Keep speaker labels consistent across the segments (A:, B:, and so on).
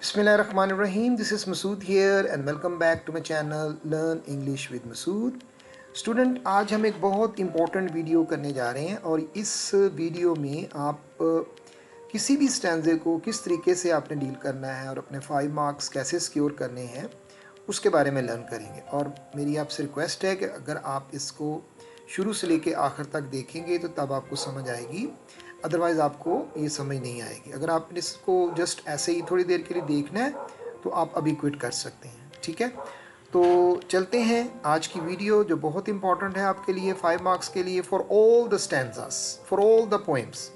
A: Bismillahirrahmanirrahim. This is Masood here and welcome back to my channel Learn English with Masood. Student, आज हम एक बहुत important video करने जा रहे हैं और इस वीडियो में आप किसी भी स्टैंजे को किस तरीके से आपने डील करना है और अपने 5 मार्क्स कैसे सिक्योर करने हैं उसके बारे में लर्न करेंगे। और मेरी आपसे रिक्वेस्ट है कि अगर आप इसको शुरू से लेके आखिर तक देखेंगे तो तब आपको समझ आएगी, अदरवाइज़ आपको ये समझ नहीं आएगी। अगर आप इसको जस्ट ऐसे ही थोड़ी देर के लिए देखना है तो आप अभी क्विट कर सकते हैं, ठीक है। तो चलते हैं आज की वीडियो जो बहुत इंपॉर्टेंट है आपके लिए 5 मार्क्स के लिए, for all the stanzas, for all the poems.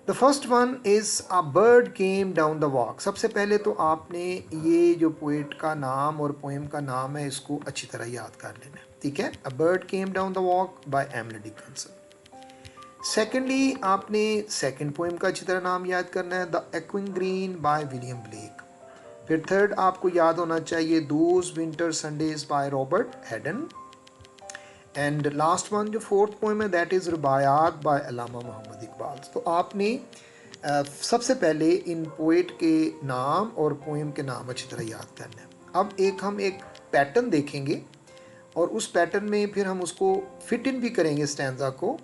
A: The first one is a bird came down the walk. सबसे पहले तो आपने ये जो पोएट का नाम और पोएम का नाम है इसको अच्छी तरह याद कर लेना है, ठीक है। A bird came down the walk by Emily Dickinson. Secondly आपने सेकेंड पोएम का अच्छी तरह नाम याद करना है, the echoing green by William Blake. फिर थर्ड आपको याद होना चाहिए, those winter Sundays by Robert Hayden. And last one जो फोर्थ पोएम है that is Rubaiyat by Allama Mohammad Iqbal. तो आपने सबसे पहले इन पोएट के नाम और पोएम के नाम अच्छी तरह याद करना है। अब हम एक पैटर्न देखेंगे और उस पैटर्न में फिर हम उसको फिट इन भी करेंगे स्टैंजा को।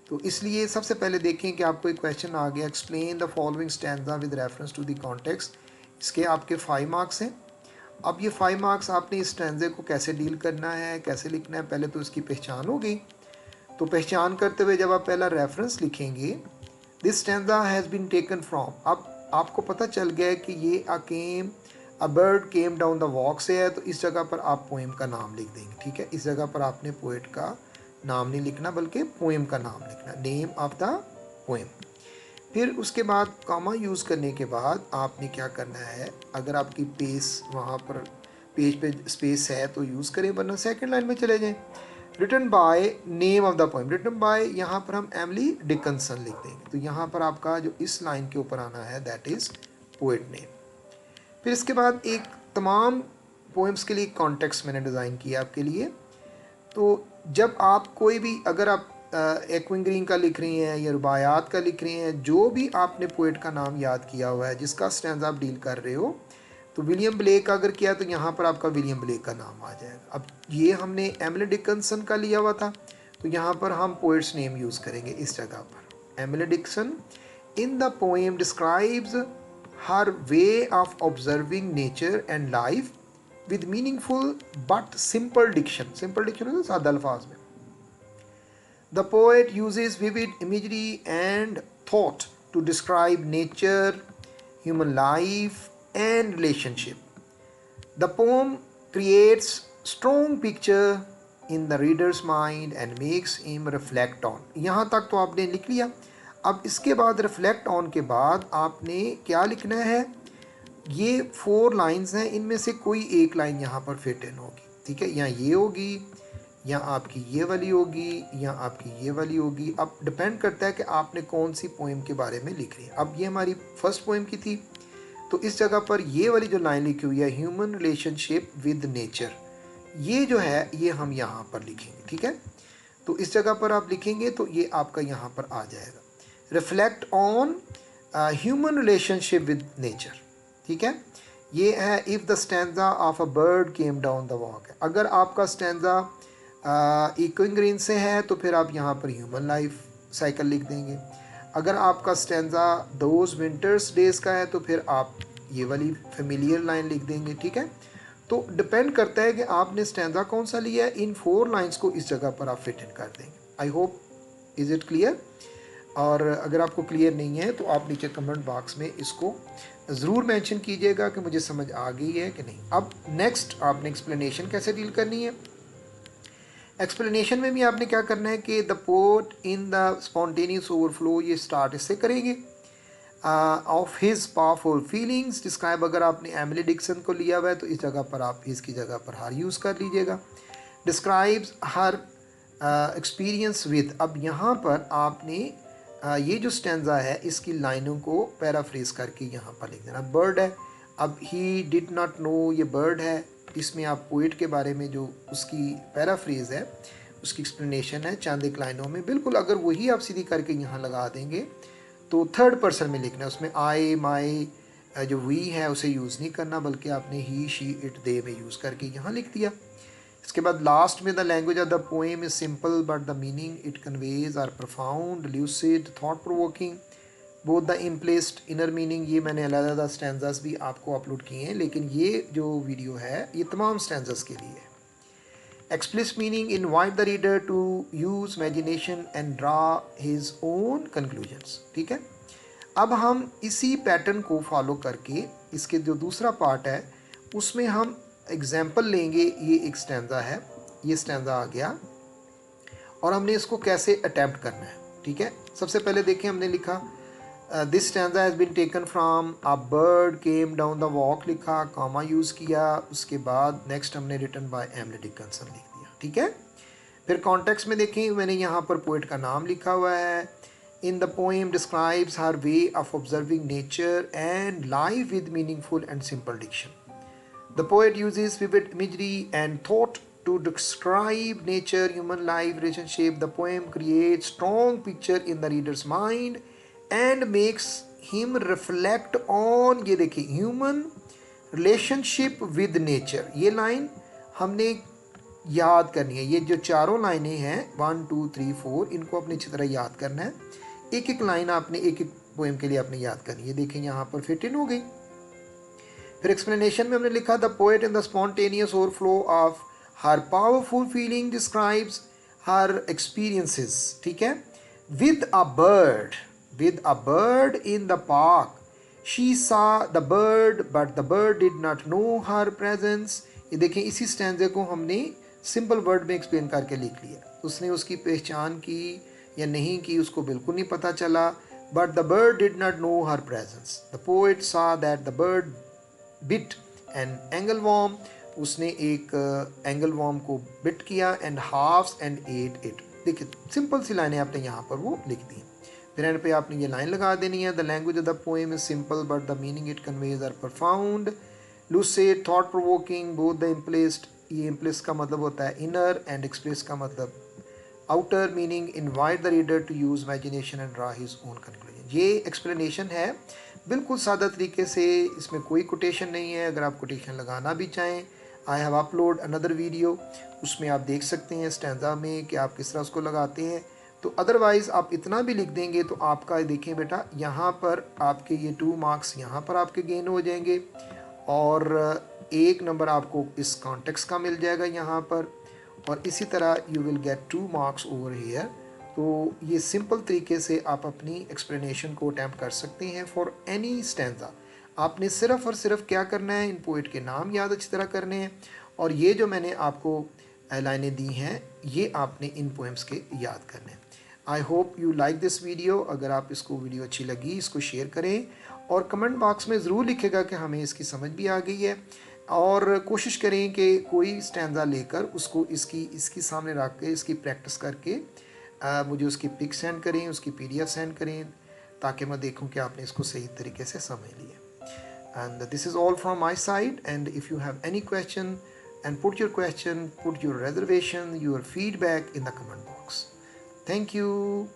A: तो इसलिए सबसे पहले देखें कि आपको एक क्वेश्चन आ गया, explain the following stanza with reference to the context. इसके आपके 5 मार्क्स हैं। अब ये 5 मार्क्स आपने इस स्टैंजे को कैसे डील करना है, कैसे लिखना है, पहले तो इसकी पहचान हो गई। तो पहचान करते हुए जब आप पहला रेफरेंस लिखेंगे, this stanza has been taken from, अब आपको पता चल गया कि ये a bird came down the walk से है, तो इस जगह पर आप पोएम का नाम लिख देंगे, ठीक है। इस जगह पर आपने पोएट का नाम नहीं लिखना बल्कि पोएम का नाम लिखना, नेम ऑफ द पोएम। फिर उसके बाद कॉमा यूज़ करने के बाद आपने क्या करना है, अगर आपकी वहाँ पर पेज पे स्पेस है तो यूज़ करें, वरना सेकंड लाइन में चले जाएं। Written by name of the poem, written by यहाँ पर हम एमिली डिकिंसन लिख देंगे। तो यहाँ पर आपका जो इस लाइन के ऊपर आना है दैट इज़ पोएट नेम। फिर इसके बाद एक तमाम पोएम्स के लिए कॉन्टेक्स्ट मैंने डिज़ाइन किया आपके लिए। तो जब आप कोई भी, अगर आप एक्विंग ग्रीन का लिख रही हैं या रुबायात का लिख रही हैं, जो भी आपने पोएट का नाम याद किया हुआ है जिसका स्टैंजा आप डील कर रहे हो, तो विलियम ब्लेक का अगर किया तो यहाँ पर आपका विलियम ब्लेक का नाम आ जाएगा। अब ये हमने एमिली डिकिंसन का लिया हुआ था तो यहाँ पर हम पोएट्स नेम यूज़ करेंगे इस जगह पर। Emily Dickinson in the poem describes her way of observing nature and life with meaningful but simple diction. Simple diction is सादा अल्फाज में. The poet uses vivid imagery and thought to describe nature, human life and relationship. The poem creates strong picture in the reader's mind and makes him reflect on. यहाँ तक तो आपने लिख लिया। अब इसके बाद reflect on के बाद आपने क्या लिखना है, ये 4 लाइंस हैं, इनमें से कोई एक लाइन यहाँ पर फिट इन होगी, ठीक है। या ये होगी, या आपकी ये वाली होगी, या आपकी ये वाली होगी। अब डिपेंड करता है कि आपने कौन सी पोएम के बारे में लिख रही है। अब ये हमारी फर्स्ट पोएम की थी तो इस जगह पर ये वाली जो लाइन लिखी हुई है, ह्यूमन रिलेशनशिप विद नेचर, ये जो है ये हम यहाँ पर लिखेंगे, ठीक है। तो इस जगह पर आप लिखेंगे तो ये आपका यहाँ पर आ जाएगा, reflect on human relationship with nature, ठीक है। ये है if the stanza of a bird came down the walk है। अगर आपका स्टैंजा एक्विंग ग्रीन से है तो फिर आप यहाँ पर ह्यूमन लाइफ साइकिल लिख देंगे। अगर आपका स्टैंजा दोज विंटर्स डेज का है तो फिर आप ये वाली फेमिलियर लाइन लिख देंगे, ठीक है। तो डिपेंड करता है कि आपने स्टैंजा कौन सा लिया है। इन 4 लाइंस को इस जगह पर आप फिट इन कर देंगे। I hope is it clear. और अगर आपको क्लियर नहीं है तो आप नीचे कमेंट बॉक्स में इसको ज़रूर मेंशन कीजिएगा कि मुझे समझ आ गई है कि नहीं। अब नेक्स्ट आपने एक्सप्लेनेशन कैसे डील करनी है। एक्सप्लेनेशन में भी आपने क्या करना है कि the poet in the spontaneous overflow, ये स्टार्ट इससे करेंगे, of his powerful feelings describe. अगर आपने एमिली डिकिंसन को लिया हुआ है तो इस जगह पर आप हिज की जगह पर हर यूज़ कर लीजिएगा। डिस्क्राइब्स हर एक्सपीरियंस विद, अब यहाँ पर आपने ये जो स्टैंजा है इसकी लाइनों को पैराफ्रेज करके यहाँ पर लिख देना। बर्ड है, अब ही डिड नॉट नो, ये बर्ड है, इसमें आप पोइट के बारे में जो उसकी पैराफ्रेज है उसकी एक्सप्लेनेशन है चंद एक लाइनों में, बिल्कुल अगर वही आप सीधी करके यहाँ लगा देंगे तो थर्ड पर्सन में लिखना है, उसमें आई माई जो वी है उसे यूज़ नहीं करना, बल्कि आपने ही शी इट दे में यूज़ करके यहाँ लिख दिया। इसके बाद लास्ट में the language of the poem is simple but the meaning it conveys are profound lucid thought provoking both the implicit inner meaning. ये मैंने अलग-अलग स्टैंजास भी आपको अपलोड किए हैं, लेकिन ये जो वीडियो है ये तमाम स्टैंजास के लिए है। Explicit meaning invite the reader to use imagination and draw his own conclusions. ठीक है, अब हम इसी पैटर्न को फॉलो करके इसके जो दूसरा पार्ट है उसमें हम एग्जाम्पल लेंगे। ये एक स्टैंजा है, ये स्टैंजा आ गया और हमने इसको कैसे अटैम्प्ट करना है। ठीक है, सबसे पहले देखें हमने लिखा this stanza has been taken from a bird came down the walk, लिखा, कॉमा यूज़ किया, उसके बाद नेक्स्ट हमने रिटन बाय एमिली डिकिंसन लिख दिया। ठीक है, फिर कॉन्टेक्स्ट में देखें मैंने यहाँ पर पोइट का नाम लिखा हुआ है। In the poem describes her way of observing nature and life with meaningful and simple diction. The poet uses vivid imagery and thought to describe nature, human life, relationship. The poem creates strong picture in the reader's mind and makes him reflect on, ये देखिए, human relationship with nature। ये line हमने याद करनी है। ये जो चारों लाइनें हैं 1 2 3 4 इनको अपने अच्छी तरह याद करना है। एक एक लाइन आपने एक एक पोएम के लिए आपने याद करनी है। देखें यहाँ पर फिट इन हो गई। फिर एक्सप्लेनेशन में हमने लिखा the poet in the spontaneous overflow of her powerful feeling describes her experiences. ठीक है, with a bird in the park she saw the bird but the bird did not know her presence. ये देखें, इसी स्टैंजे को हमने simple word में explain करके लिख लिया। उसने उसकी पहचान की या नहीं की उसको बिल्कुल नहीं पता चला, but the bird did not know her presence. The poet saw that the bird bit an angleworm, उसने एक एंगलवॉर्म को बिट किया, and halves and ate it. देखिए सिंपल सी लाइनें आपने यहाँ पर वो लिख दी। फिर एंड पे आपने ये लाइन लगा देनी है the language of the poem is simple but the meaning it conveys are profound lucid thought provoking both the implicit. ये इम्प्लिसिट का मतलब होता है इनर एंड एक्सप्लिसिट का मतलब outer, meaning invite the reader to use imagination and draw his own conclusion. ये explanation है बिल्कुल सादा तरीके से, इसमें कोई कोटेशन नहीं है। अगर आप कोटेशन लगाना भी चाहें, I have upload another video, उसमें आप देख सकते हैं स्टैंजा में कि आप किस तरह उसको लगाते हैं। तो अदरवाइज़ आप इतना भी लिख देंगे तो आपका देखें बेटा, यहाँ पर आपके ये 2 मार्क्स यहाँ पर आपके गेन हो जाएंगे और 1 नंबर आपको इस कॉन्टेक्स्ट का मिल जाएगा यहाँ पर, और इसी तरह you will get 2 marks over here. तो ये सिंपल तरीके से आप अपनी एक्सप्लेनेशन को अटैम्प्ट कर सकते हैं फॉर एनी स्टैंजा। आपने सिर्फ़ और सिर्फ क्या करना है, इन पोइट के नाम याद अच्छी तरह करने हैं, और ये जो मैंने आपको लाइनें दी हैं ये आपने इन पोएम्स के याद करने हैं। I hope you like this video. अगर आप इसको वीडियो अच्छी लगी इसको शेयर करें और कमेंट बॉक्स में ज़रूर लिखेगा कि हमें इसकी समझ भी आ गई है, और कोशिश करें कि कोई स्टैंजा लेकर उसको इसकी सामने रख के इसकी प्रैक्टिस करके मुझे उसकी पिक सेंड करें, उसकी PDF सेंड करें, ताकि मैं देखूं कि आपने इसको सही तरीके से समझ लिया। And this is all from my side, and if you have any question and put your question, put your reservation, your feedback in the comment box. Thank you.